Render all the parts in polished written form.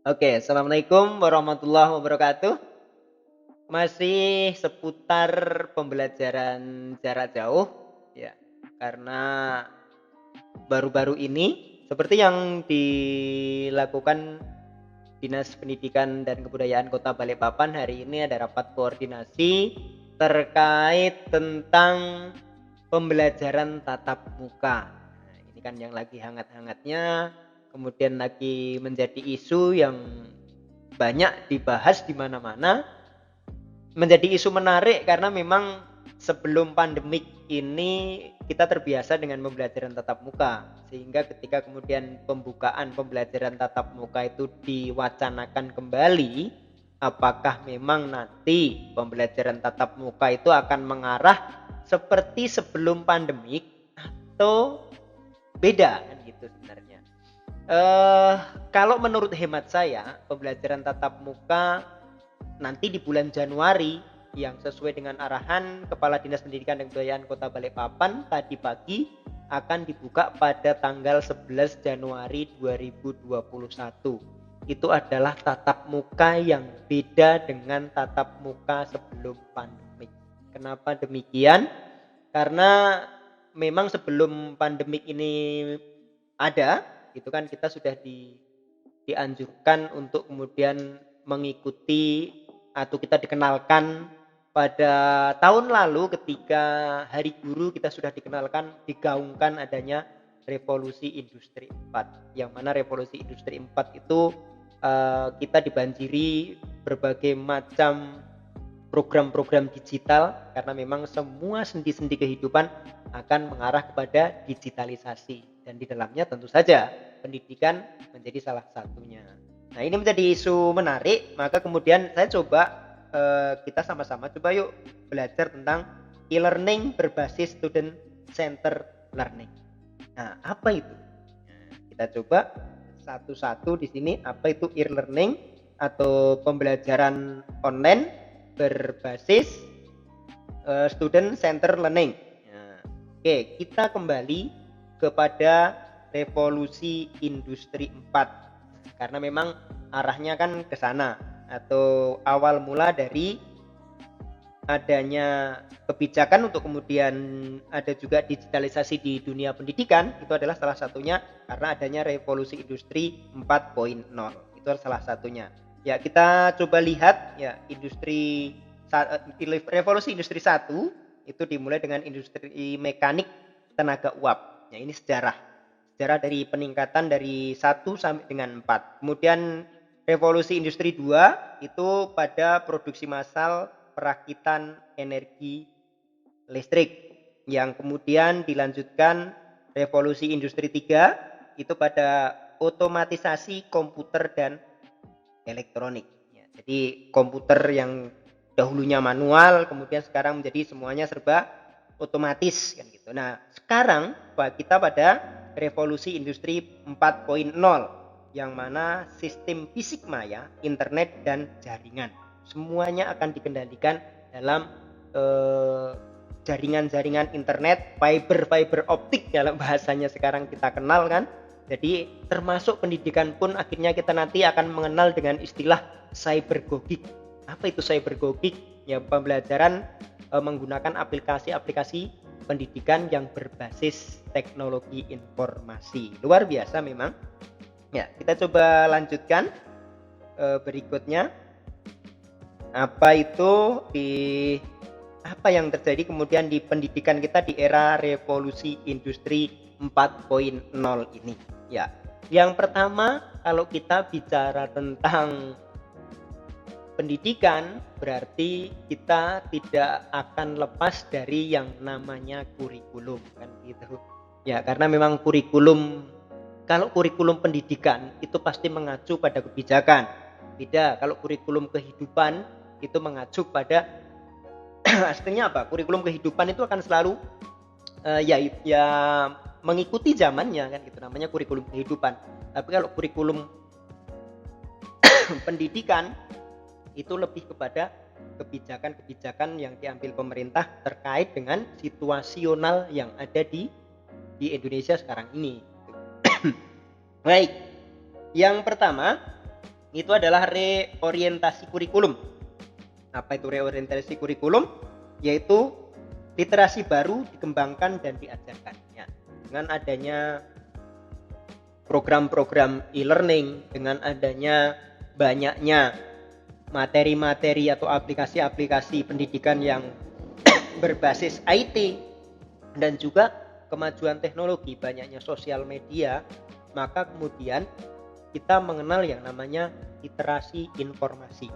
Oke, assalamualaikum warahmatullahi wabarakatuh. Masih seputar pembelajaran jarak jauh, ya. Karena baru-baru ini seperti yang dilakukan Dinas Pendidikan dan Kebudayaan Kota Balikpapan, hari ini ada rapat koordinasi terkait tentang pembelajaran tatap muka. Nah, ini kan yang lagi hangat-hangatnya, kemudian lagi menjadi isu yang banyak dibahas di mana-mana, menjadi isu menarik karena memang sebelum pandemik ini kita terbiasa dengan pembelajaran tatap muka, sehingga ketika kemudian pembukaan pembelajaran tatap muka itu diwacanakan kembali, apakah memang nanti pembelajaran tatap muka itu akan mengarah seperti sebelum pandemik atau beda kan gitu sebenarnya. Eh Kalau menurut hemat saya, pembelajaran tatap muka nanti di bulan Januari yang sesuai dengan arahan Kepala Dinas Pendidikan dan Kebudayaan Kota Balikpapan tadi pagi akan dibuka pada tanggal 11 Januari 2021. Itu adalah tatap muka yang beda dengan tatap muka sebelum pandemik. Kenapa demikian? Karena memang sebelum pandemik ini ada, itu kan kita sudah dianjurkan untuk kemudian mengikuti atau kita dikenalkan pada tahun lalu ketika Hari Guru kita sudah digaungkan adanya revolusi industri 4, yang mana revolusi industri 4 itu kita dibanjiri berbagai macam program-program digital karena memang semua sendi-sendi kehidupan akan mengarah kepada digitalisasi, dan di dalamnya tentu saja pendidikan menjadi salah satunya. Nah, ini menjadi isu menarik, maka kemudian saya coba kita sama-sama coba yuk belajar tentang e-learning berbasis student center learning. Nah, apa itu? Nah, kita coba satu-satu di sini, apa itu e-learning atau pembelajaran online berbasis student center learning. Nah, oke, kita kembali kepada revolusi industri 4 karena memang arahnya kan ke sana, atau awal mula dari adanya kebijakan untuk kemudian ada juga digitalisasi di dunia pendidikan, itu adalah salah satunya karena adanya revolusi industri 4.0. Itu salah satunya. Ya, kita coba lihat ya, revolusi industri 1 itu dimulai dengan industri mekanik tenaga uap. Ya, ini sejarah dari peningkatan dari 1 sampai dengan 4. Kemudian revolusi industri 2 itu pada produksi massal perakitan energi listrik, yang kemudian dilanjutkan revolusi industri 3 itu pada otomatisasi komputer dan elektronik. Ya, jadi komputer yang dahulunya manual kemudian sekarang menjadi semuanya serba otomatis kan gitu. Nah, sekarang kita pada revolusi industri 4.0 yang mana sistem fisik maya, internet dan jaringan semuanya akan dikendalikan dalam jaringan-jaringan internet, fiber optik dalam bahasanya sekarang kita kenal kan. Jadi termasuk pendidikan pun akhirnya kita nanti akan mengenal dengan istilah cybergogik. Apa itu cybergogik? Ya, pembelajaran menggunakan aplikasi-aplikasi pendidikan yang berbasis teknologi informasi. Luar biasa memang. Ya, kita coba lanjutkan berikutnya. Apa itu apa yang terjadi kemudian di pendidikan kita di era revolusi industri 4.0 ini? Ya, yang pertama kalau kita bicara tentang pendidikan berarti kita tidak akan lepas dari yang namanya kurikulum kan gitu. Ya, karena memang kalau kurikulum pendidikan itu pasti mengacu pada kebijakan. Beda kalau kurikulum kehidupan itu mengacu pada aslinya apa? Kurikulum kehidupan itu akan selalu ya mengikuti zamannya kan gitu, namanya kurikulum kehidupan. Tapi kalau kurikulum pendidikan itu lebih kepada kebijakan-kebijakan yang diambil pemerintah terkait dengan situasional yang ada di Indonesia sekarang ini. Baik, yang pertama Itu adalah reorientasi kurikulum. Apa itu reorientasi kurikulum? Yaitu literasi baru dikembangkan dan diajarkan. Ya, dengan adanya program-program e-learning, dengan adanya banyaknya materi-materi atau aplikasi-aplikasi pendidikan yang berbasis IT dan juga kemajuan teknologi, banyaknya sosial media, maka kemudian kita mengenal yang namanya literasi informasi.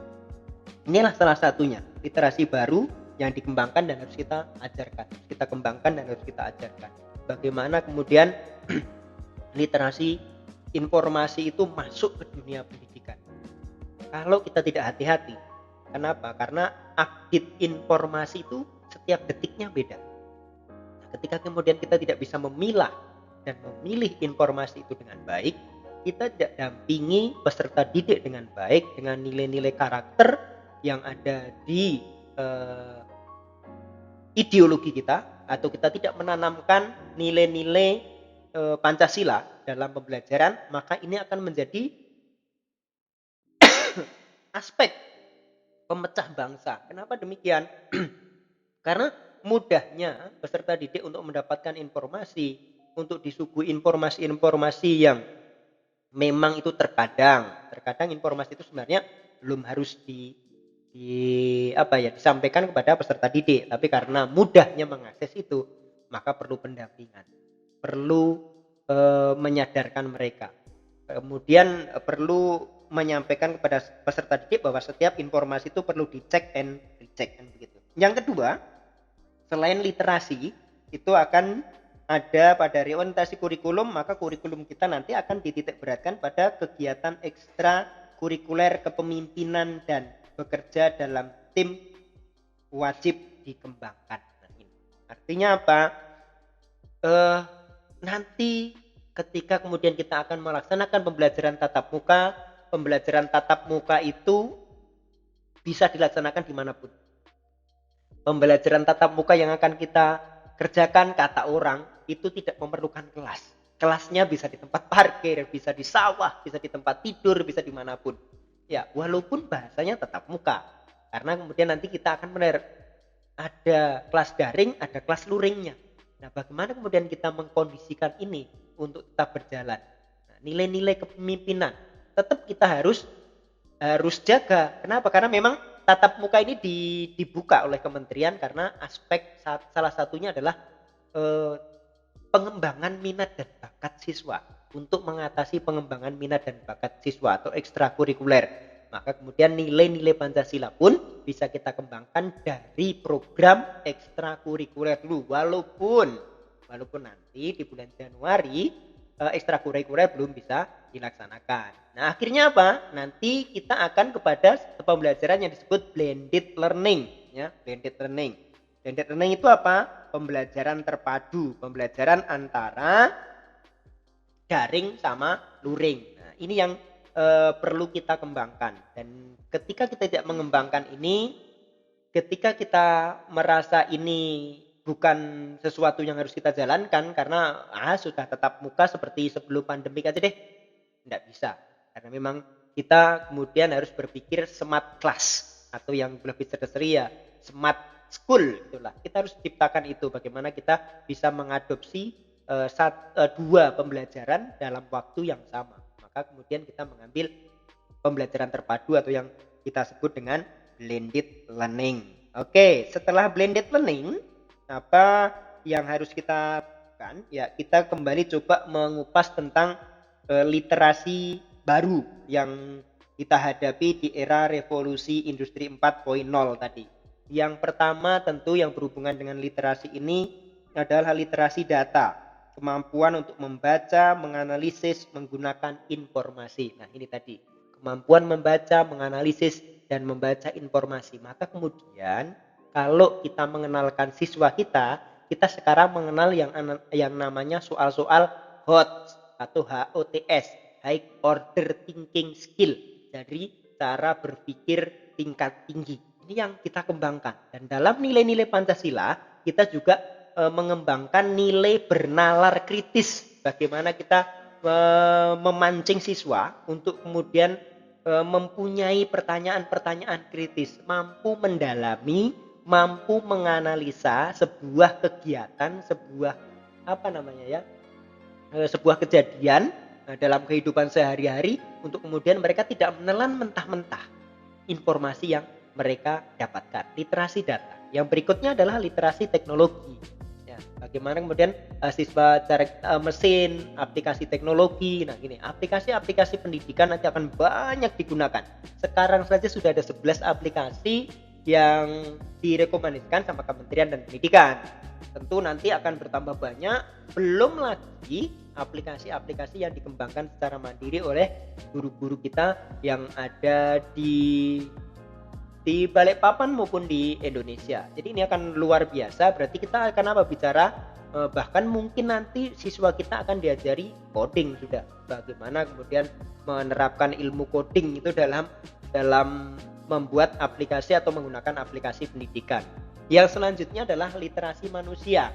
Inilah salah satunya, literasi baru yang dikembangkan dan harus kita ajarkan, kita kembangkan dan harus kita ajarkan. Bagaimana kemudian literasi informasi itu masuk ke dunia pendidikan. Kalau kita tidak hati-hati, kenapa? Karena update informasi itu setiap detiknya beda. Ketika kemudian kita tidak bisa memilah dan memilih informasi itu dengan baik, kita tidak dampingi peserta didik dengan baik, dengan nilai-nilai karakter yang ada di ideologi kita, atau kita tidak menanamkan nilai-nilai Pancasila dalam pembelajaran, maka ini akan menjadi aspek pemecah bangsa. Kenapa demikian? Karena mudahnya peserta didik untuk mendapatkan informasi, untuk disuguhi informasi-informasi yang memang itu terkadang informasi itu sebenarnya belum harus disampaikan kepada peserta didik, tapi karena mudahnya mengakses itu, maka perlu pendampingan, perlu menyadarkan mereka, kemudian perlu menyampaikan kepada peserta didik bahwa setiap informasi itu perlu dicek and recheck kan begitu. Yang kedua, selain literasi itu akan ada pada reorientasi kurikulum, maka kurikulum kita nanti akan dititik beratkan pada kegiatan ekstra kurikuler kepemimpinan dan bekerja dalam tim wajib dikembangkan. Artinya apa? Nanti ketika kemudian kita akan melaksanakan pembelajaran tatap muka itu bisa dilaksanakan dimanapun. Pembelajaran tatap muka yang akan kita kerjakan, kata orang, itu tidak memerlukan kelas. Kelasnya bisa di tempat parkir, bisa di sawah, bisa di tempat tidur, bisa dimanapun. Ya, walaupun bahasanya tetap muka. Karena kemudian nanti kita akan ada kelas daring, ada kelas luringnya. Nah, bagaimana kemudian kita mengkondisikan ini untuk tetap berjalan? Nah, nilai-nilai kepemimpinan tetap kita harus jaga. Kenapa? Karena memang tatap muka ini dibuka oleh kementerian karena aspek salah satunya adalah pengembangan minat dan bakat siswa, untuk mengatasi pengembangan minat dan bakat siswa atau ekstrakurikuler. Maka kemudian nilai-nilai Pancasila pun bisa kita kembangkan dari program ekstrakurikuler dulu, walaupun nanti di bulan Januari ekstrakurikuler belum bisa dilaksanakan. Nah, akhirnya apa? Nanti kita akan kepada pembelajaran yang disebut blended learning, ya, blended learning. Blended learning itu apa? Pembelajaran terpadu, pembelajaran antara daring sama luring. Nah, ini yang perlu kita kembangkan. Dan ketika kita tidak mengembangkan ini, ketika kita merasa ini bukan sesuatu yang harus kita jalankan karena sudah tetap muka seperti sebelum pandemi aja deh, tidak bisa. Karena memang kita kemudian harus berpikir smart class, atau yang lebih ceria smart school, itulah. Kita harus ciptakan itu, bagaimana kita bisa mengadopsi dua pembelajaran dalam waktu yang sama. Maka kemudian kita mengambil pembelajaran terpadu atau yang kita sebut dengan blended learning. Oke, setelah blended learning, apa yang harus kita lakukan? Ya, kita kembali coba mengupas tentang literasi baru yang kita hadapi di era revolusi industri 4.0 tadi. Yang pertama tentu yang berhubungan dengan literasi ini adalah literasi data, kemampuan untuk membaca, menganalisis, menggunakan informasi. Nah, ini tadi, kemampuan membaca, menganalisis, dan membaca informasi. Maka kemudian kalau kita mengenalkan siswa kita sekarang mengenal yang namanya soal-soal HOTS atau HOTS, High Order Thinking Skill, dari cara berpikir tingkat tinggi. Ini yang kita kembangkan. Dan dalam nilai-nilai Pancasila kita juga mengembangkan nilai bernalar kritis. Bagaimana kita memancing siswa untuk kemudian mempunyai pertanyaan-pertanyaan kritis, mampu mendalami, mampu menganalisa sebuah kegiatan, sebuah apa namanya ya, sebuah kejadian dalam kehidupan sehari-hari untuk kemudian mereka tidak menelan mentah-mentah informasi yang mereka dapatkan. Literasi data. Yang berikutnya adalah literasi teknologi. Ya, bagaimana kemudian siswa cara mesin, aplikasi teknologi. Nah, gini, aplikasi-aplikasi pendidikan nanti akan banyak digunakan. Sekarang saja sudah ada 11 aplikasi yang direkomendasikan sama Kementerian dan Pendidikan. Tentu nanti akan bertambah banyak, belum lagi aplikasi-aplikasi yang dikembangkan secara mandiri oleh guru-guru kita yang ada di Balikpapan maupun di Indonesia. Jadi ini akan luar biasa, berarti kita akan bicara bahkan mungkin nanti siswa kita akan diajari coding sudah. Bagaimana kemudian menerapkan ilmu coding itu dalam membuat aplikasi atau menggunakan aplikasi pendidikan. Yang selanjutnya adalah literasi manusia.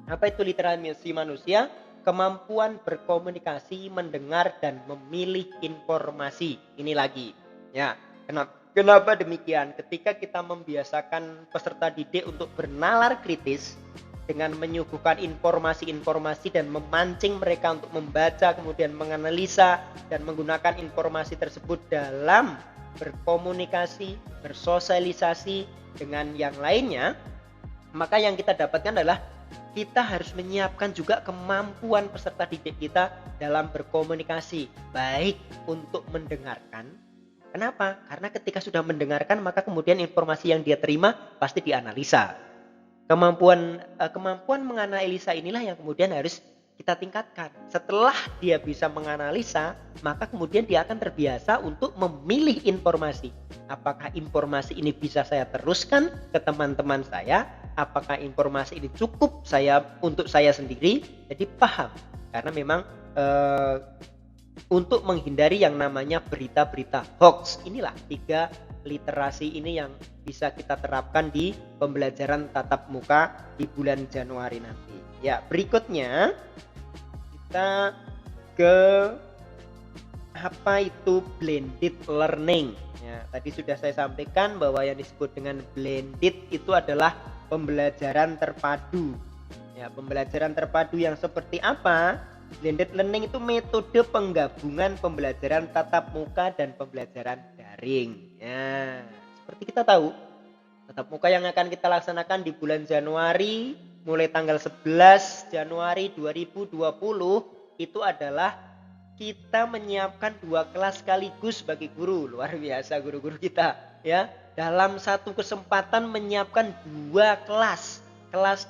Apa itu literasi manusia? Kemampuan berkomunikasi, mendengar dan memilih informasi. Ini lagi. Ya, kenapa demikian? Ketika kita membiasakan peserta didik untuk bernalar kritis dengan menyuguhkan informasi-informasi dan memancing mereka untuk membaca, kemudian menganalisa dan menggunakan informasi tersebut dalam berkomunikasi, bersosialisasi dengan yang lainnya, maka yang kita dapatkan adalah kita harus menyiapkan juga kemampuan peserta didik kita dalam berkomunikasi, baik untuk mendengarkan. Kenapa? Karena ketika sudah mendengarkan, maka kemudian informasi yang dia terima pasti dianalisa. Kemampuan menganalisa inilah yang kemudian harus kita tingkatkan. Setelah dia bisa menganalisa, maka kemudian dia akan terbiasa untuk memilih informasi. Apakah informasi ini bisa saya teruskan ke teman-teman saya? Apakah informasi ini cukup untuk saya sendiri? Jadi paham. Karena memang untuk menghindari yang namanya berita-berita hoax, inilah 3 literasi ini yang bisa kita terapkan di pembelajaran tatap muka di bulan Januari nanti. Ya, berikutnya kita ke apa itu blended learning. Ya, tadi sudah saya sampaikan bahwa yang disebut dengan blended itu adalah pembelajaran terpadu. Ya, pembelajaran terpadu yang seperti apa? Blended learning itu metode penggabungan pembelajaran tatap muka dan pembelajaran daring. Ya, seperti kita tahu, tatap muka yang akan kita laksanakan di bulan Januari mulai tanggal 11 Januari 2020 itu adalah kita menyiapkan 2 kelas sekaligus bagi guru. Luar biasa guru-guru kita ya. Dalam satu kesempatan menyiapkan 2 kelas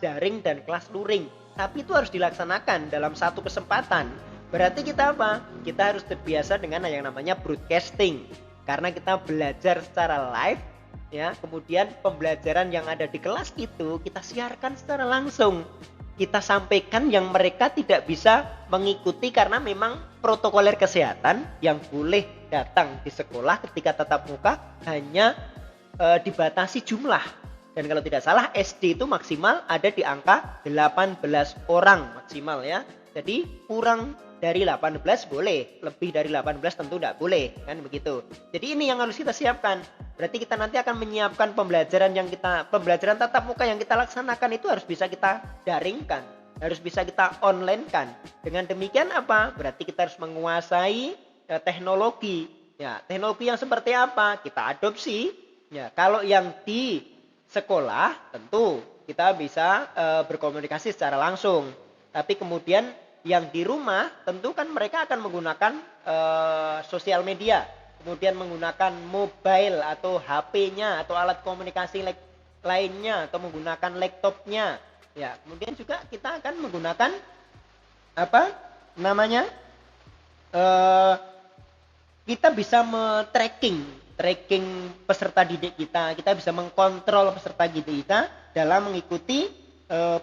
daring dan kelas luring. Tapi itu harus dilaksanakan dalam satu kesempatan. Berarti kita apa? Kita harus terbiasa dengan yang namanya broadcasting. Karena kita belajar secara live ya, kemudian pembelajaran yang ada di kelas itu kita siarkan secara langsung. Kita sampaikan yang mereka tidak bisa mengikuti karena memang protokoler kesehatan yang boleh datang di sekolah ketika tatap muka hanya dibatasi jumlah. Dan kalau tidak salah SD itu maksimal ada di angka 18 orang maksimal ya. Jadi kurang dari 18 boleh, lebih dari 18 tentu tidak boleh, kan begitu. Jadi ini yang harus kita siapkan. Berarti kita nanti akan menyiapkan pembelajaran tatap muka yang kita laksanakan itu harus bisa kita daringkan, harus bisa kita online kan. Dengan demikian apa? Berarti kita harus menguasai teknologi. Ya, teknologi yang seperti apa? Kita adopsi. Ya, kalau yang di sekolah tentu kita bisa berkomunikasi secara langsung. Tapi kemudian yang di rumah tentu kan mereka akan menggunakan sosial media, kemudian menggunakan mobile atau HP-nya atau alat komunikasi lainnya atau menggunakan laptopnya. Ya, kemudian juga kita akan menggunakan apa namanya? Kita bisa tracking peserta didik kita bisa mengkontrol peserta didik kita dalam mengikuti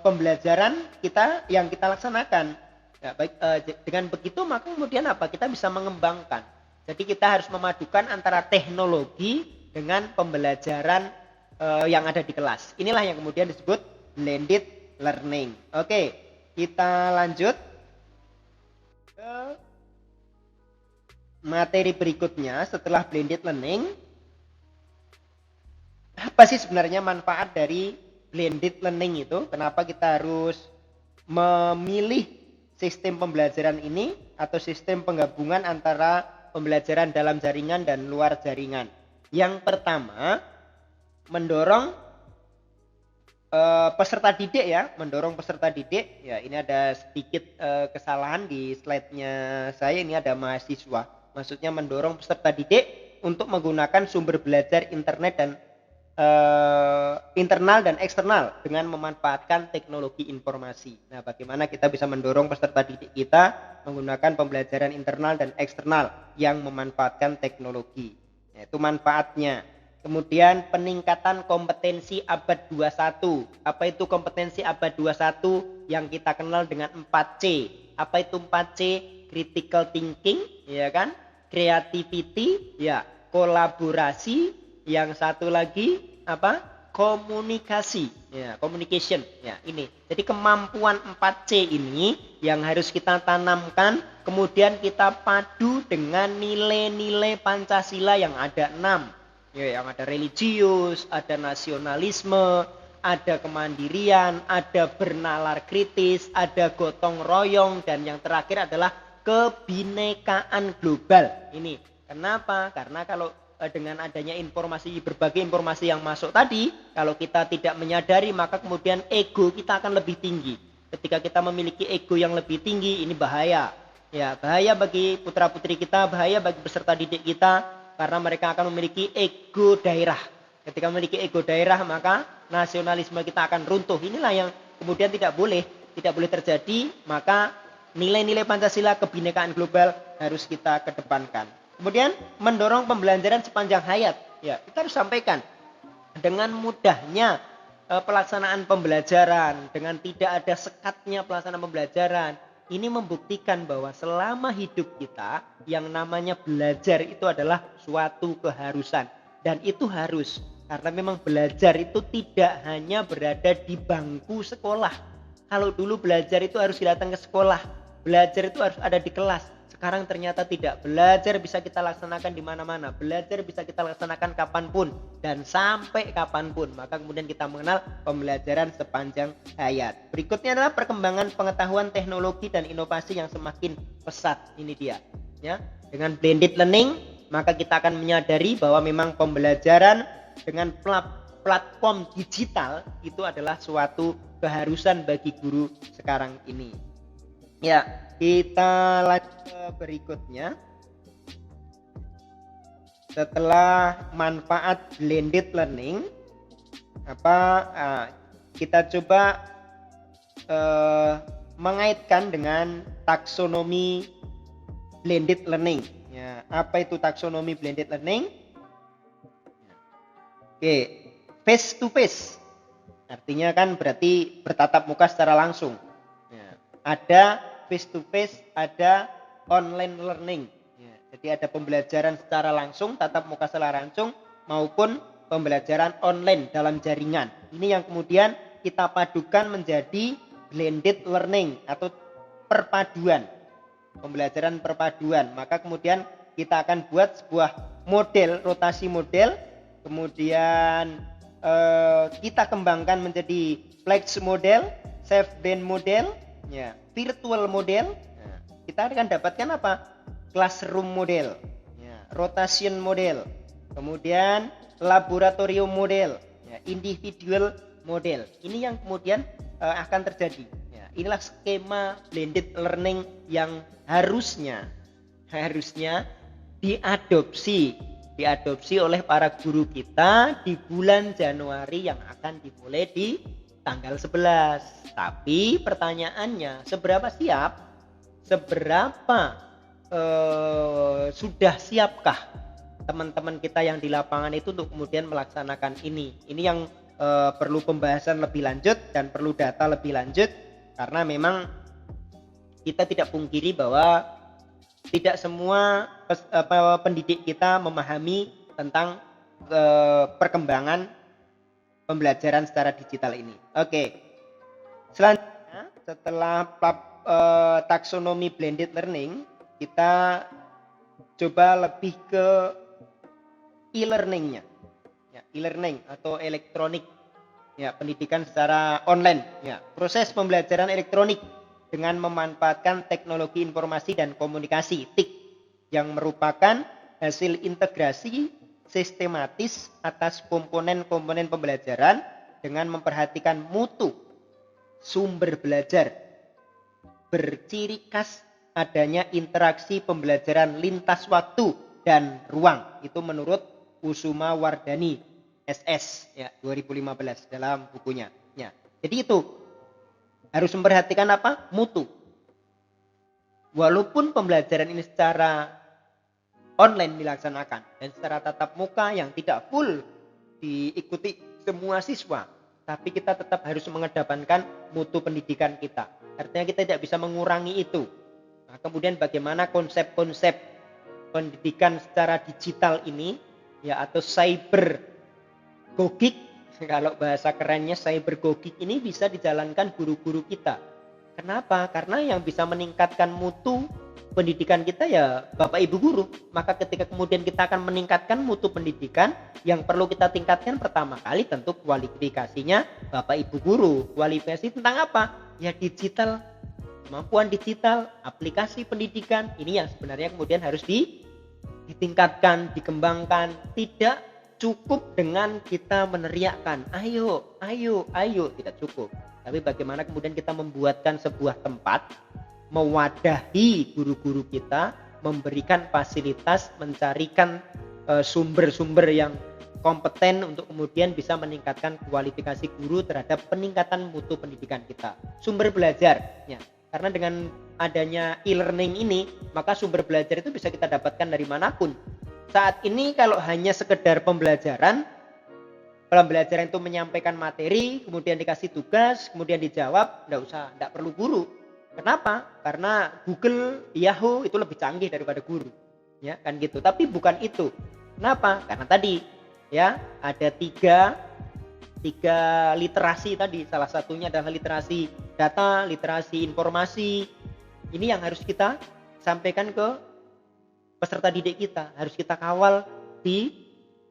pembelajaran kita yang kita laksanakan. Ya, dengan begitu maka kemudian apa? Kita bisa mengembangkan. Jadi kita harus memadukan antara teknologi dengan pembelajaran yang ada di kelas. Inilah yang kemudian disebut blended learning. Oke, kita lanjut ke materi berikutnya setelah blended learning, apa sih sebenarnya manfaat dari blended learning itu? Kenapa kita harus memilih sistem pembelajaran ini atau sistem penggabungan antara pembelajaran dalam jaringan dan luar jaringan? Yang pertama, mendorong peserta didik ya, mendorong peserta didik. Ya, ini ada sedikit kesalahan di slide-nya saya, ini ada mahasiswa. Maksudnya mendorong peserta didik untuk menggunakan sumber belajar internet dan internal dan eksternal dengan memanfaatkan teknologi informasi. Nah, bagaimana kita bisa mendorong peserta didik kita menggunakan pembelajaran internal dan eksternal yang memanfaatkan teknologi. Nah, itu manfaatnya. Kemudian peningkatan kompetensi abad 21. Apa itu kompetensi abad 21 yang kita kenal dengan 4C? Apa itu 4C? Critical thinking, ya kan? Creativity, ya, kolaborasi, yang satu lagi apa? Komunikasi, ya, communication. Ya, ini. Jadi kemampuan 4C ini yang harus kita tanamkan, kemudian kita padu dengan nilai-nilai Pancasila yang ada 6. Ya, yang ada religius, ada nasionalisme, ada kemandirian, ada bernalar kritis, ada gotong royong, dan yang terakhir adalah kebinekaan global. Ini kenapa? Karena kalau dengan adanya berbagai informasi yang masuk tadi, kalau kita tidak menyadari, maka kemudian ego kita akan lebih tinggi. Ketika kita memiliki ego yang lebih tinggi, ini bahaya. Ya, bahaya bagi putra putri kita, bahaya bagi peserta didik kita, karena mereka akan memiliki ego daerah. Ketika memiliki ego daerah, maka nasionalisme kita akan runtuh. Inilah yang kemudian tidak boleh terjadi. Maka nilai-nilai Pancasila, kebinekaan global harus kita kedepankan. Kemudian mendorong pembelajaran sepanjang hayat. Ya, kita harus sampaikan dengan mudahnya pelaksanaan pembelajaran, dengan tidak ada sekatnya pelaksanaan pembelajaran. Ini membuktikan bahwa selama hidup kita yang namanya belajar itu adalah suatu keharusan. Dan itu harus, karena memang belajar itu tidak hanya berada di bangku sekolah. Kalau dulu belajar itu harus datang ke sekolah, belajar itu harus ada di kelas. Sekarang ternyata tidak. Belajar bisa kita laksanakan di mana-mana. Belajar bisa kita laksanakan kapanpun dan sampai kapanpun. Maka kemudian kita mengenal pembelajaran sepanjang hayat. Berikutnya adalah perkembangan pengetahuan teknologi dan inovasi yang semakin pesat. Ini dia. Ya, dengan blended learning, maka kita akan menyadari bahwa memang pembelajaran dengan platform digital itu adalah suatu keharusan bagi guru sekarang ini. Ya, kita lanjut ke berikutnya. Setelah manfaat blended learning, kita coba mengaitkan dengan taksonomi blended learning. Ya, apa itu taksonomi blended learning? Oke, face to face. Artinya kan berarti bertatap muka secara langsung. Ya, ada face to face, ada online learning. Ya, jadi ada pembelajaran secara langsung, tatap muka secara langsung, maupun pembelajaran online dalam jaringan. Ini yang kemudian kita padukan menjadi blended learning atau perpaduan, pembelajaran perpaduan. Maka kemudian kita akan buat sebuah model, rotasi model, kemudian kita kembangkan menjadi flex model, safe band model, ya, virtual model. Nah, kita akan dapatkan apa? Classroom model, ya, rotation model, kemudian laboratorium model, ya, individual model. Ini yang kemudian akan terjadi. Ya, inilah skema blended learning yang harusnya diadopsi oleh para guru kita di bulan Januari yang akan dimulai di tanggal 11. Tapi pertanyaannya, seberapa sudah siapkah teman-teman kita yang di lapangan itu untuk kemudian melaksanakan ini? Ini yang perlu pembahasan lebih lanjut dan perlu data lebih lanjut, karena memang kita tidak pungkiri bahwa tidak semua pendidik kita memahami tentang perkembangan pembelajaran secara digital ini. Oke. Selanjutnya, setelah taksonomi blended learning, kita coba lebih ke e-learningnya, ya, e-learning atau elektronik, ya, pendidikan secara online, ya, proses pembelajaran elektronik dengan memanfaatkan teknologi informasi dan komunikasi (TIK) yang merupakan hasil integrasi sistematis atas komponen-komponen pembelajaran dengan memperhatikan mutu sumber belajar, berciri khas adanya interaksi pembelajaran lintas waktu dan ruang. Itu menurut Kusuma Wardani SS ya 2015 dalam bukunya. Ya. Jadi itu harus memperhatikan apa? Mutu. Walaupun pembelajaran ini secara online dilaksanakan dan secara tatap muka yang tidak full diikuti semua siswa, tapi kita tetap harus mengedepankan mutu pendidikan kita. Artinya kita tidak bisa mengurangi itu. Nah, kemudian bagaimana konsep-konsep pendidikan secara digital ini ya atau cyber gogik, kalau bahasa kerennya cyber gogik ini bisa dijalankan guru-guru kita. Kenapa? Karena yang bisa meningkatkan mutu pendidikan kita ya Bapak Ibu guru. Maka ketika kemudian kita akan meningkatkan mutu pendidikan, yang perlu kita tingkatkan pertama kali tentu kualifikasinya Bapak Ibu guru. Kualifikasi tentang apa? Ya digital, kemampuan digital, aplikasi pendidikan. Ini yang sebenarnya kemudian harus ditingkatkan, dikembangkan. Tidak cukup dengan kita meneriakkan, ayo, ayo, ayo, tidak cukup. Tapi bagaimana kemudian kita membuatkan sebuah tempat, mewadahi guru-guru kita, memberikan fasilitas, mencarikan sumber-sumber yang kompeten untuk kemudian bisa meningkatkan kualifikasi guru terhadap peningkatan mutu pendidikan kita. Sumber belajar, ya. Karena dengan adanya e-learning ini, maka sumber belajar itu bisa kita dapatkan dari manapun. Saat ini kalau hanya sekedar pembelajaran itu menyampaikan materi, kemudian dikasih tugas, kemudian dijawab, enggak perlu guru. Kenapa? Karena Google, Yahoo itu lebih canggih daripada guru. Ya, kan gitu. Tapi bukan itu. Kenapa? Karena tadi ya, ada tiga literasi tadi. Salah satunya adalah literasi data, literasi informasi. Ini yang harus kita sampaikan ke peserta didik kita, harus kita kawal di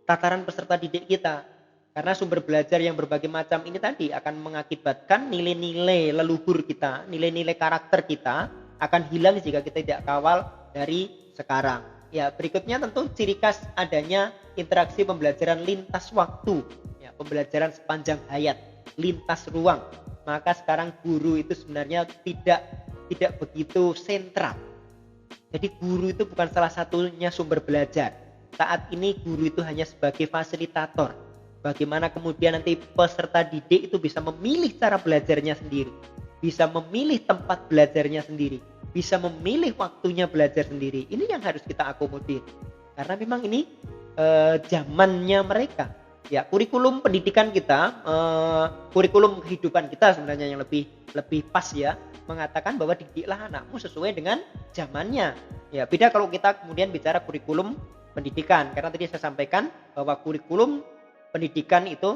tataran peserta didik kita. Karena sumber belajar yang berbagai macam ini tadi akan mengakibatkan nilai-nilai leluhur kita, nilai-nilai karakter kita akan hilang jika kita tidak kawal dari sekarang. Ya, berikutnya tentu ciri khas adanya interaksi pembelajaran lintas waktu, ya, pembelajaran sepanjang hayat, lintas ruang. Maka sekarang guru itu sebenarnya tidak begitu sentral. Jadi guru itu bukan salah satunya sumber belajar. Saat ini guru itu hanya sebagai fasilitator. Bagaimana kemudian nanti peserta didik itu bisa memilih cara belajarnya sendiri, bisa memilih tempat belajarnya sendiri, bisa memilih waktunya belajar sendiri. Ini yang harus kita akomodir. Karena memang ini zamannya mereka. Ya, kurikulum pendidikan kita, kurikulum kehidupan kita sebenarnya yang lebih pas ya, mengatakan bahwa didiklah anakmu sesuai dengan zamannya. Ya, beda kalau kita kemudian bicara kurikulum pendidikan, karena tadi saya sampaikan bahwa kurikulum pendidikan itu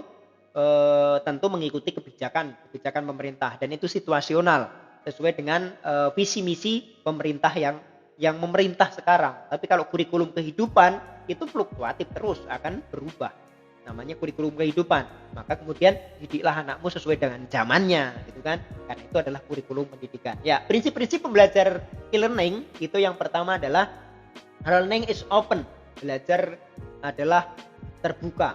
tentu mengikuti kebijakan pemerintah dan itu situasional sesuai dengan visi misi pemerintah yang memerintah sekarang. Tapi kalau kurikulum kehidupan itu fluktuatif terus akan berubah. Namanya kurikulum kehidupan. Maka kemudian didiklah anakmu sesuai dengan zamannya, gitu kan? Karena itu adalah kurikulum pendidikan. Ya, prinsip-prinsip pembelajar e-learning itu yang pertama adalah learning is open. Belajar adalah terbuka.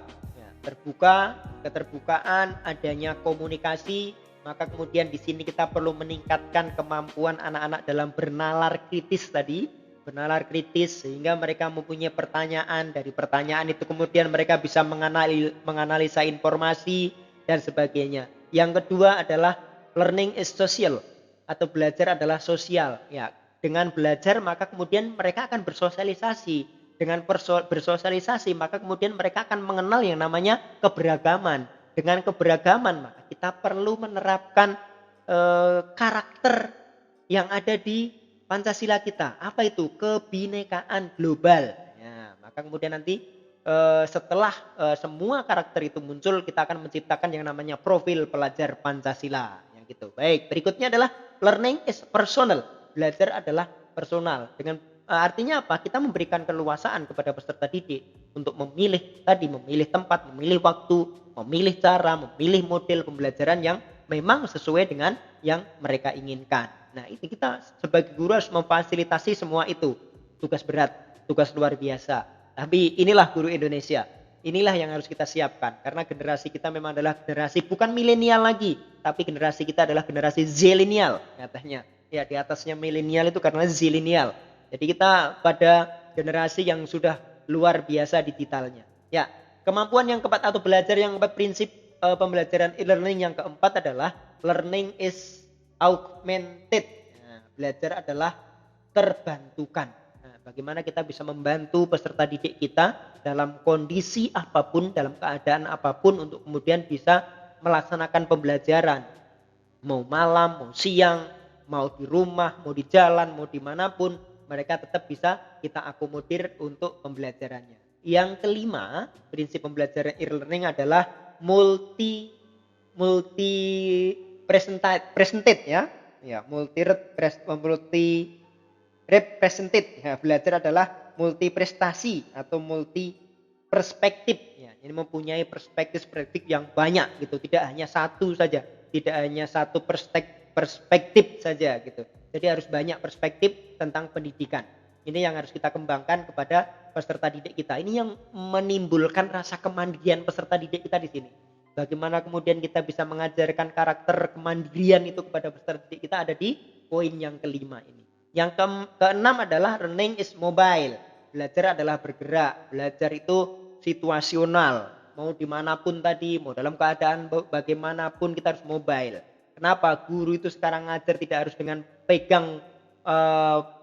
Terbuka, keterbukaan, adanya komunikasi, maka kemudian di sini kita perlu meningkatkan kemampuan anak-anak dalam bernalar kritis tadi, bernalar kritis sehingga mereka mempunyai pertanyaan, dari pertanyaan itu kemudian mereka bisa menganalisa informasi dan sebagainya. Yang kedua adalah learning is social atau belajar adalah sosial. Ya, dengan belajar maka kemudian mereka akan bersosialisasi. Dengan bersosialisasi maka kemudian mereka akan mengenal yang namanya keberagaman. Dengan keberagaman maka kita perlu menerapkan karakter yang ada di Pancasila kita. Apa itu? Kebinekaan global. Ya, maka kemudian nanti setelah semua karakter itu muncul, kita akan menciptakan yang namanya profil pelajar Pancasila. Yang gitu. Baik, berikutnya adalah learning is personal. Belajar adalah personal. Dengan Artinya apa? Kita memberikan keleluasaan kepada peserta didik untuk memilih tempat, memilih waktu, memilih cara, memilih model pembelajaran yang memang sesuai dengan yang mereka inginkan. Nah, itu kita sebagai guru harus memfasilitasi semua itu. Tugas berat, tugas luar biasa. Tapi inilah guru Indonesia. Inilah yang harus kita siapkan karena generasi kita memang adalah generasi bukan milenial lagi, tapi generasi kita adalah generasi zilenial katanya. Ya, di atasnya milenial itu karena zilenial. Jadi kita pada generasi yang sudah luar biasa digitalnya. Ya, kemampuan yang keempat atau belajar yang keempat, prinsip pembelajaran e-learning yang keempat adalah learning is augmented. Nah, belajar adalah terbantukan. Nah, bagaimana kita bisa membantu peserta didik kita dalam kondisi apapun, dalam keadaan apapun untuk kemudian bisa melaksanakan pembelajaran. Mau malam, mau siang, mau di rumah, mau di jalan, mau dimanapun, mereka tetap bisa kita akomodir untuk pembelajarannya. Yang kelima, prinsip pembelajaran e-learning adalah multi presented ya. Ya, multi represented. Ya, belajar adalah multi prestasi atau multi perspektif ya. Ini mempunyai perspektif yang banyak gitu, tidak hanya satu saja, tidak hanya satu perspektif saja gitu. Jadi harus banyak perspektif tentang pendidikan. Ini yang harus kita kembangkan kepada peserta didik kita. Ini yang menimbulkan rasa kemandirian peserta didik kita di sini. Bagaimana kemudian kita bisa mengajarkan karakter kemandirian itu kepada peserta didik kita ada di poin yang kelima ini. Yang keenam adalah learning is mobile. Belajar adalah bergerak. Belajar itu situasional. Mau dimanapun tadi, mau dalam keadaan bagaimanapun kita harus mobile. Kenapa? Guru itu sekarang ngajar tidak harus dengan pegang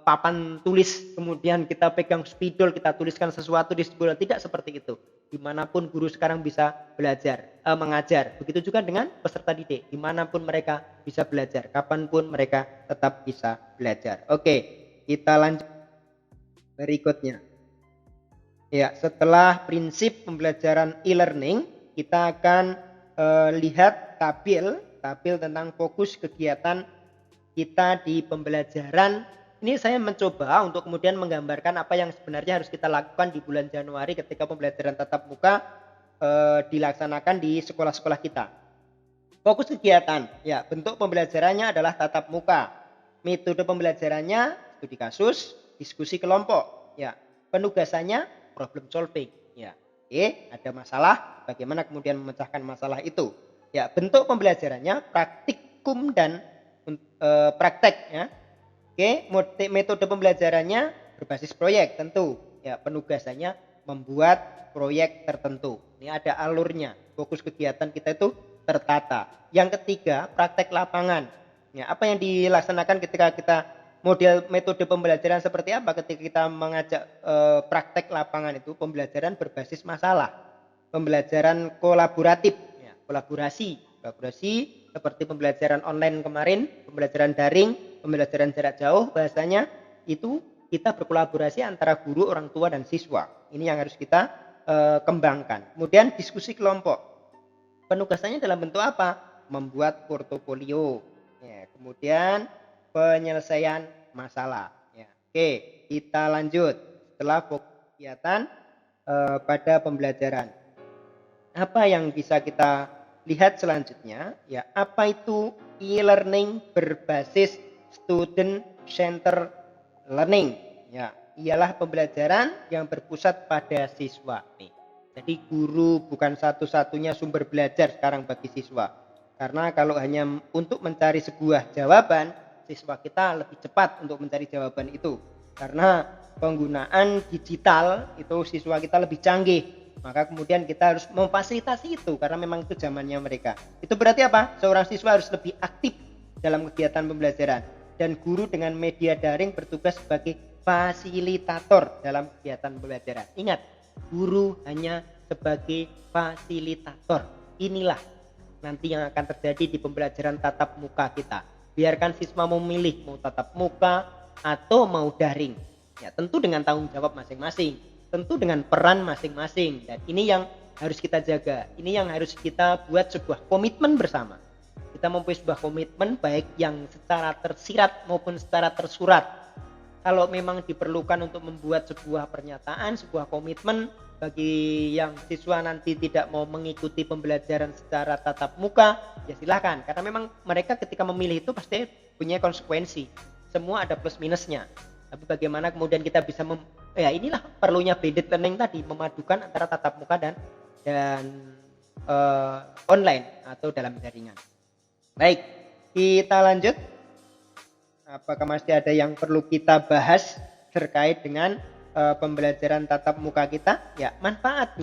papan tulis, kemudian kita pegang spidol, kita tuliskan sesuatu di spidol. Tidak seperti itu. Dimanapun guru sekarang bisa belajar, mengajar. Begitu juga dengan peserta didik. Dimanapun mereka bisa belajar, kapanpun mereka tetap bisa belajar. Oke, kita lanjut berikutnya. Ya, setelah prinsip pembelajaran e-learning, kita akan lihat tabel tentang fokus kegiatan kita di pembelajaran. Ini saya mencoba untuk kemudian menggambarkan apa yang sebenarnya harus kita lakukan di bulan Januari ketika pembelajaran tatap muka dilaksanakan di sekolah-sekolah kita. Fokus kegiatan, ya, bentuk pembelajarannya adalah tatap muka. Metode pembelajarannya studi kasus, diskusi kelompok, ya. Penugasannya problem solving, ya. Ada masalah, bagaimana kemudian memecahkan masalah itu. Ya, bentuk pembelajarannya praktikum dan praktek, ya. Metode pembelajarannya berbasis proyek tentu. Ya, penugasannya membuat proyek tertentu. Ini ada alurnya. Fokus kegiatan kita itu tertata. Yang ketiga, praktek lapangan. Ya, apa yang dilaksanakan ketika kita model metode pembelajaran seperti apa ketika kita mengajak praktek lapangan itu? Pembelajaran berbasis masalah. Pembelajaran kolaboratif, ya, kolaborasi seperti pembelajaran online kemarin, pembelajaran daring, pembelajaran jarak jauh, bahasanya itu kita berkolaborasi antara guru, orang tua, dan siswa. Ini yang harus kita kembangkan. Kemudian diskusi kelompok. Penugasannya dalam bentuk apa? Membuat portofolio. Ya, kemudian penyelesaian masalah. Ya, oke, kita lanjut. Setelah fokus kegiatan pada pembelajaran. Apa yang bisa kita lihat selanjutnya? Ya, apa itu e-learning berbasis student center learning? Ya, ialah pembelajaran yang berpusat pada siswa. Nih, jadi guru bukan satu-satunya sumber belajar sekarang bagi siswa. Karena kalau hanya untuk mencari sebuah jawaban, siswa kita lebih cepat untuk mencari jawaban itu. Karena penggunaan digital itu siswa kita lebih canggih. Maka kemudian kita harus memfasilitasi itu karena memang itu zamannya mereka. Itu berarti apa? Seorang siswa harus lebih aktif dalam kegiatan pembelajaran. Dan guru dengan media daring bertugas sebagai fasilitator dalam kegiatan pembelajaran. Ingat, guru hanya sebagai fasilitator. Inilah nanti yang akan terjadi di pembelajaran tatap muka kita. Biarkan siswa memilih mau tatap muka atau mau daring. Ya, tentu dengan tanggung jawab masing-masing, tentu dengan peran masing-masing. Dan ini yang harus kita jaga. Ini yang harus kita buat sebuah komitmen bersama. Kita mempunyai sebuah komitmen baik yang secara tersirat maupun secara tersurat. kalau memang diperlukan untuk membuat sebuah pernyataan, sebuah komitmen bagi yang siswa nanti tidak mau mengikuti pembelajaran secara tatap muka, ya silahkan. Karena memang mereka ketika memilih itu pasti punya konsekuensi. Semua ada plus minusnya. Tapi bagaimana kemudian kita bisa ya inilah perlunya blended learning tadi, memadukan antara tatap muka dan online atau dalam jaringan. Baik, kita lanjut. Apakah masih ada yang perlu kita bahas terkait dengan pembelajaran tatap muka kita? Ya, manfaat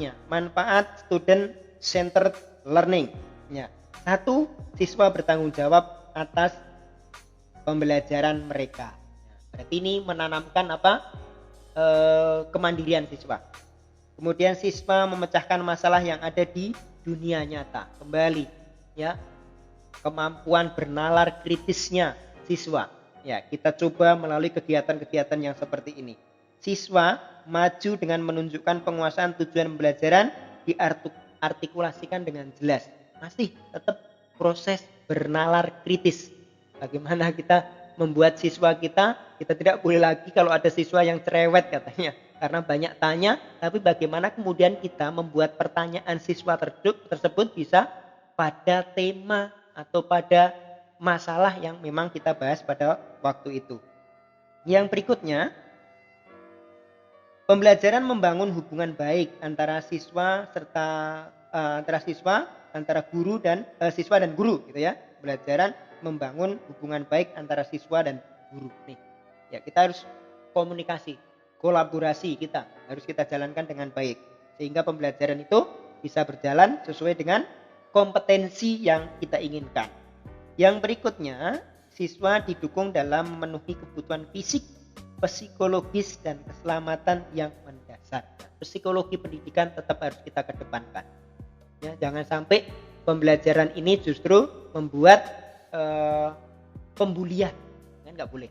student centered learning. Ya, satu, siswa bertanggung jawab atas pembelajaran mereka. Berarti ini menanamkan kemandirian siswa. Kemudian siswa memecahkan masalah yang ada di dunia nyata. Kembali, ya, kemampuan bernalar kritisnya siswa. Ya, kita coba melalui kegiatan-kegiatan yang seperti ini. Siswa maju dengan menunjukkan penguasaan tujuan pembelajaran diartikulasikan dengan jelas. Masih tetap proses bernalar kritis. Bagaimana kita membuat siswa kita tidak boleh lagi kalau ada siswa yang cerewet katanya. Karena banyak tanya, tapi bagaimana kemudian kita membuat pertanyaan siswa tersebut bisa pada tema atau pada masalah yang memang kita bahas pada waktu itu. Yang berikutnya, pembelajaran membangun hubungan baik antara siswa antara guru dan siswa dan guru gitu ya. Pembelajaran membangun hubungan baik antara siswa dan guru. Nih, ya kita harus komunikasi, kolaborasi harus kita jalankan dengan baik sehingga pembelajaran itu bisa berjalan sesuai dengan kompetensi yang kita inginkan. Yang berikutnya, siswa didukung dalam memenuhi kebutuhan fisik, psikologis dan keselamatan yang mendasar. Psikologi pendidikan tetap harus kita kedepankan. Ya, jangan sampai pembelajaran ini justru membuat pembulian, kan nggak boleh.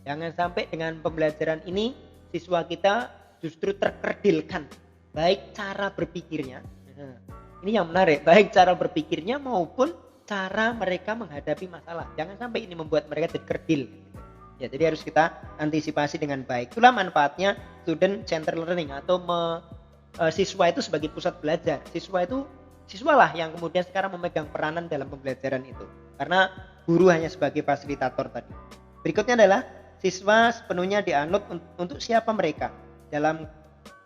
Jangan sampai dengan pembelajaran ini siswa kita justru terkerdilkan, baik cara berpikirnya. Ini yang menarik, baik cara berpikirnya maupun cara mereka menghadapi masalah. Jangan sampai ini membuat mereka jadi kerdil. Ya, jadi harus kita antisipasi dengan baik. Itulah manfaatnya student centered learning atau siswa itu sebagai pusat belajar. Siswalah yang kemudian sekarang memegang peranan dalam pembelajaran itu. Karena guru hanya sebagai fasilitator tadi. Berikutnya adalah siswa sepenuhnya dianut untuk siapa mereka dalam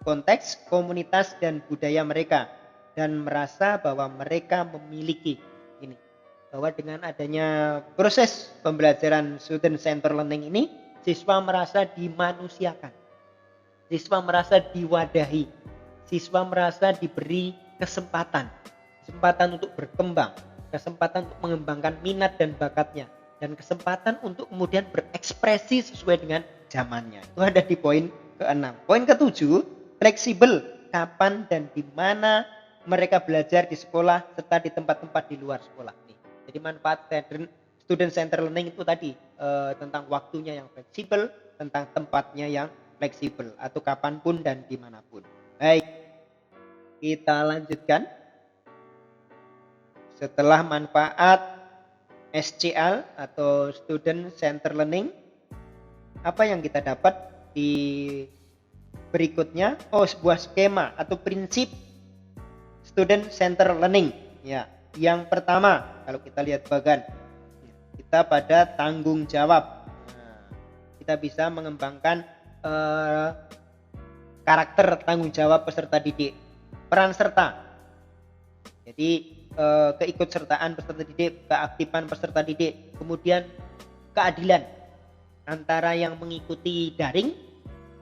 konteks komunitas dan budaya mereka dan merasa bahwa mereka memiliki ini. Bahwa dengan adanya proses pembelajaran student centered learning ini, siswa merasa dimanusiakan. Siswa merasa diwadahi. Siswa merasa diberi kesempatan untuk berkembang, kesempatan untuk mengembangkan minat dan bakatnya, dan kesempatan untuk kemudian berekspresi sesuai dengan zamannya. Itu ada di poin ke-6. Poin ke-7, fleksibel kapan dan di mana mereka belajar di sekolah serta di tempat-tempat di luar sekolah. Jadi manfaat student centered learning itu tadi tentang waktunya yang fleksibel, tentang tempatnya yang fleksibel atau kapanpun dan dimanapun. Baik, kita lanjutkan. Setelah manfaat SCL atau student centered learning, apa yang kita dapat di berikutnya? Sebuah skema atau prinsip student centered learning. Ya, yang pertama kalau kita lihat bagan, kita pada tanggung jawab. Kita bisa mengembangkan karakter tanggung jawab peserta didik. Peran serta. Jadi keikutsertaan peserta didik, keaktifan peserta didik, kemudian keadilan antara yang mengikuti daring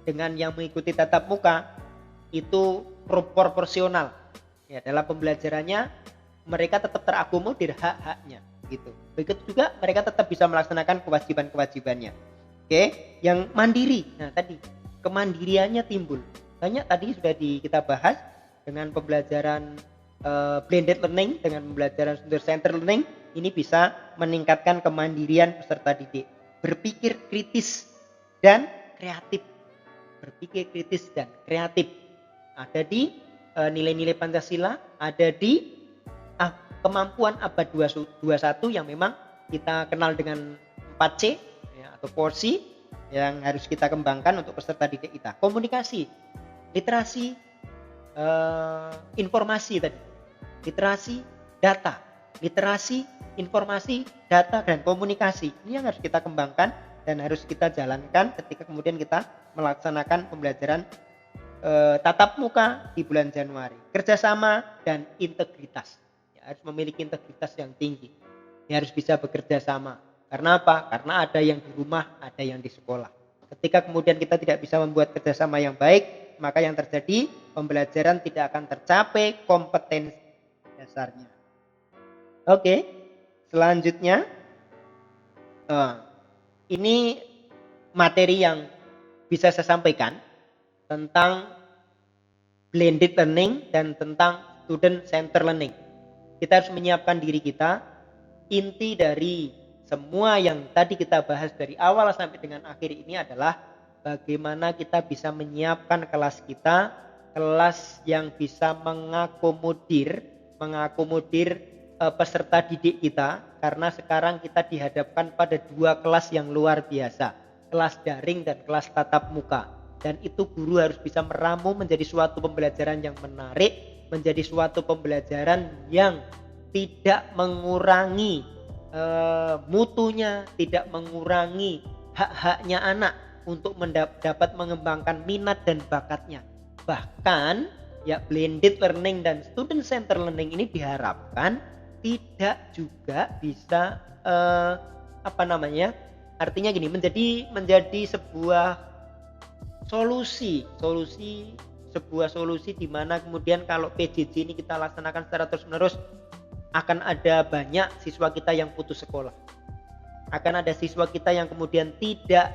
dengan yang mengikuti tatap muka itu proporsional. Ya, dalam pembelajarannya mereka tetap terakomodir hak-haknya gitu. Begitu juga mereka tetap bisa melaksanakan kewajiban-kewajibannya. Oke, yang mandiri. Nah, tadi kemandiriannya timbul. Banyak tadi sudah kita bahas dengan pembelajaran blended learning, dengan pembelajaran student centered learning, ini bisa meningkatkan kemandirian peserta didik. Berpikir kritis dan kreatif. Berpikir kritis dan kreatif. Ada di nilai-nilai Pancasila, ada di kemampuan abad 21 yang memang kita kenal dengan 4C ya, atau porsi, yang harus kita kembangkan untuk peserta didik kita. Komunikasi, literasi, informasi tadi, literasi, data, literasi, informasi, data, dan komunikasi. Ini yang harus kita kembangkan dan harus kita jalankan ketika kemudian kita melaksanakan pembelajaran tatap muka di bulan Januari. Kerjasama dan integritas. Ya, harus memiliki integritas yang tinggi. Ya, harus bisa bekerja sama. Karena apa? Karena ada yang di rumah, ada yang di sekolah. Ketika kemudian kita tidak bisa membuat kerjasama yang baik, maka yang terjadi pembelajaran tidak akan tercapai kompetensi dasarnya. Oke, selanjutnya ini materi yang bisa saya sampaikan tentang blended learning dan tentang student center learning. Kita harus menyiapkan diri kita. Inti dari semua yang tadi kita bahas dari awal sampai dengan akhir ini adalah bagaimana kita bisa menyiapkan kelas kita, kelas yang bisa mengakomodir peserta didik kita, karena sekarang kita dihadapkan pada dua kelas yang luar biasa, kelas daring dan kelas tatap muka. Dan itu guru harus bisa meramu menjadi suatu pembelajaran yang menarik, menjadi suatu pembelajaran yang tidak mengurangi mutunya, tidak mengurangi hak-haknya anak untuk dapat mengembangkan minat dan bakatnya. Bahkan ya blended learning dan student center learning ini diharapkan tidak juga bisa artinya gini, menjadi sebuah solusi di mana kemudian kalau PJJ ini kita laksanakan secara terus-menerus, akan ada banyak siswa kita yang putus sekolah. Akan ada siswa kita yang kemudian tidak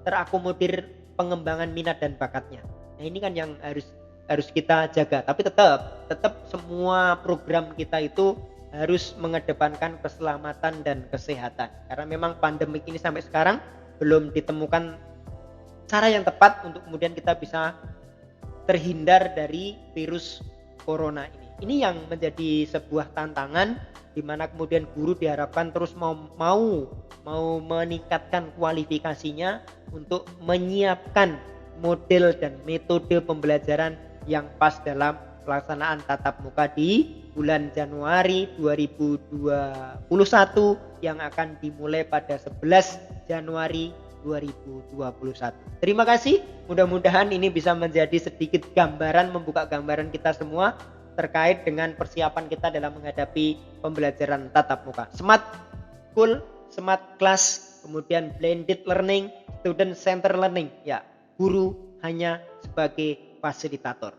terakomodir pengembangan minat dan bakatnya. Nah, ini kan yang harus kita jaga. Tapi tetap semua program kita itu harus mengedepankan keselamatan dan kesehatan. Karena memang pandemik ini sampai sekarang belum ditemukan cara yang tepat untuk kemudian kita bisa terhindar dari virus corona ini. Ini yang menjadi sebuah tantangan di mana kemudian guru diharapkan terus mau meningkatkan kualifikasinya untuk menyiapkan model dan metode pembelajaran yang pas dalam pelaksanaan tatap muka di bulan Januari 2021 yang akan dimulai pada 11 Januari 2021. Terima kasih. Mudah-mudahan ini bisa menjadi sedikit gambaran, membuka gambaran kita semua terkait dengan persiapan kita dalam menghadapi pembelajaran tatap muka. Smart school, smart class, kemudian blended learning, student center learning. Ya, guru hanya sebagai fasilitator.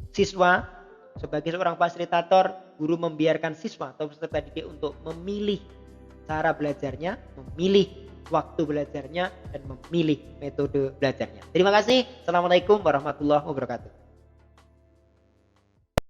Siswa sebagai seorang fasilitator, guru membiarkan siswa atau peserta didik untuk memilih cara belajarnya, memilih waktu belajarnya, dan memilih metode belajarnya. Terima kasih. Assalamualaikum warahmatullahi wabarakatuh.